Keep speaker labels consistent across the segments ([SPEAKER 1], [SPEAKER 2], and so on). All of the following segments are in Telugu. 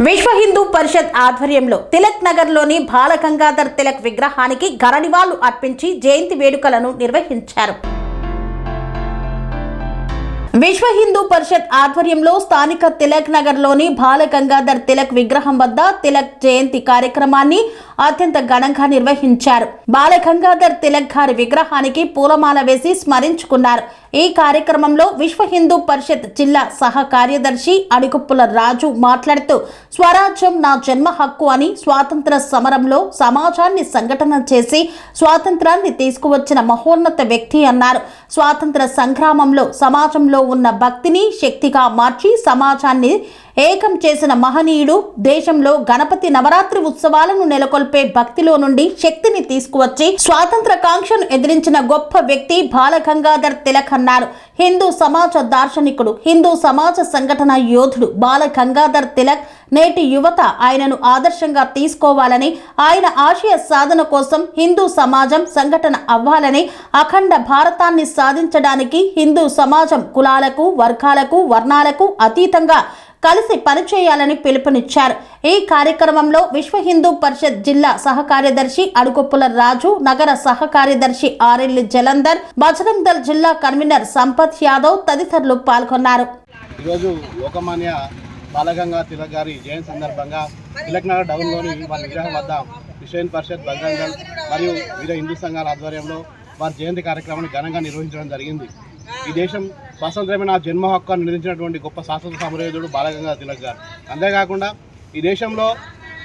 [SPEAKER 1] విశ్వ హిందూ పరిషత్ ఆధ్వర్యంలో తిలక్ నగర్లోని బాల గంగాధర్ తిలక్ విగ్రహానికి ఘన నివాళులు అర్పించి జయంతి వేడుకలను నిర్వహించారు. విశ్వ హిందూ పరిషత్ ఆధ్వర్యంలో స్థానిక తిలక్ నగర్లోని బాల గంగాధర్ తిలక్ విగ్రహం వద్ద తిలక్ జయంతి కార్యక్రమాన్ని అత్యంత ఘనంగా నిర్వహించారు. బాల గంగాధర్ తిలక్ గారి విగ్రహానికి పూలమాల వేసి స్మరించుకున్నారు. ఈ కార్యక్రమంలో విశ్వ హిందూ పరిషత్ జిల్లా సహ కార్యదర్శి అడిగుప్పుల రాజు మాట్లాడుతూ, స్వరాజ్యం నా జన్మ హక్కు అని స్వాతంత్ర సమరంలో సమాజాన్ని సంఘటన చేసి స్వాతంత్రాన్ని తీసుకువచ్చిన మహోన్నత వ్యక్తి అన్నారు. స్వాతంత్ర సంగ్రామంలో సమాజంలో ఉన్న భక్తిని శక్తిగా మార్చి సమాజాన్ని ఏకం చేసిన మహనీయుడు. దేశంలో గణపతి నవరాత్రి ఉత్సవాలను నెలకొల్పే భక్తిలో నుండి శక్తిని తీసుకువచ్చి స్వాతంత్ర కాంక్షను ఎదిరించిన గొప్ప వ్యక్తి బాల గంగాధర్ తిలక్ అన్నారు. హిందూ సమాజ దార్శనికుడు, హిందూ సమాజ సంఘటన యోధుడు బాల గంగాధర్ తిలక్. నేటి యువత ఆయనను ఆదర్శంగా తీసుకోవాలని, ఆయన ఆశయ సాధన కోసం హిందూ సమాజం సంఘటన అవ్వాలని, అఖండ భారతాన్ని సాధించడానికి హిందూ సమాజం కులాలకు, వర్గాలకు, వర్ణాలకు అతీతంగా కలిసి పనిచేయాలని పిలుపునిచ్చారు. ఈ కార్యక్రమంలో విశ్వ హిందూ పరిషత్ జిల్లా సహ కార్యదర్శి అడుగుప్పుల రాజు, నగర సహ కార్యదర్శి ఆరెల్లి జలంధర్, బజరంగ్ దళ్ జిల్లా కన్వీనర్ సంపత్ యాదవ్ తదితరులు పాల్గొన్నారు.
[SPEAKER 2] ఈరోజు లోకమాన్య బాలగంగా తిలక్ గారి జయంతి సందర్భంగా తిలక్ నగర్ డౌన్లోని వారి విగ్రహం వద్ద విశ్వ హిందూ పరిషత్, బజరంగ్ దళ్ మరియు వివిధ హిందూ సంఘాల ఆధ్వర్యంలో వారి జయంతి కార్యక్రమాన్ని ఘనంగా నిర్వహించడం జరిగింది. ఈ దేశం స్వాతంత్రమే నా జన్మ హక్కు అని నిర్ణయించినటువంటి గొప్ప స్వాతంత్ర సమరయోధుడు బాలగంగా తిలక్ గారు. అంతేకాకుండా ఈ దేశంలో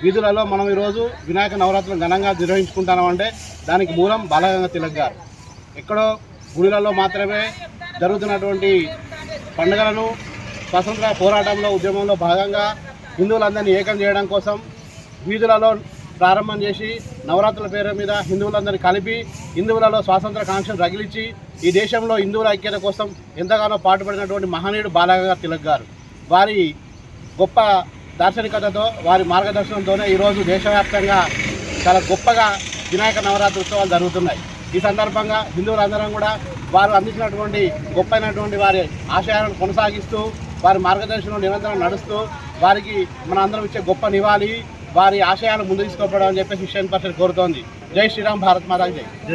[SPEAKER 2] వీధులలో మనం ఈరోజు వినాయక నవరాత్రులు ఘనంగా నిర్వహించుకుంటామంటే దానికి మూలం బాలగంగా తిలక్ గారు. ఎక్కడో గుడిలలో మాత్రమే జరుగుతున్నటువంటి పండుగలను స్వాతంత్ర పోరాటంలో, ఉద్యమంలో భాగంగా హిందువులందరినీ ఏకం చేయడం కోసం వీధులలో ప్రారంభం చేసి నవరాత్రుల పేరు మీద హిందువులందరినీ కలిపి హిందువులలో స్వాతంత్ర కాంక్షను రగిలించి ఈ దేశంలో హిందువుల ఐక్యత కోసం ఎంతగానో పాటుపడినటువంటి మహనీయుడు బాలగంగా తిలక్ గారు. వారి గొప్ప దార్శనికతతో, వారి మార్గదర్శనంతోనే ఈరోజు దేశవ్యాప్తంగా చాలా గొప్పగా వినాయక నవరాత్రి ఉత్సవాలు జరుగుతున్నాయి. ఈ సందర్భంగా హిందువులందరం కూడా వారు అందించినటువంటి గొప్పైనటువంటి వారి ఆశయాలను కొనసాగిస్తూ, వారి మార్గదర్శనం నిరంతరం నడుస్తూ వారికి మన అందరం ఇచ్చే గొప్ప నివాళి వారి ఆశయాలు ముందు తీసుకోవడం అని చెప్పేసి విశ్వ హిందూ పరిషత్ కోరుతోంది. జై శ్రీరామ్, భారత్ మాతాకి జై.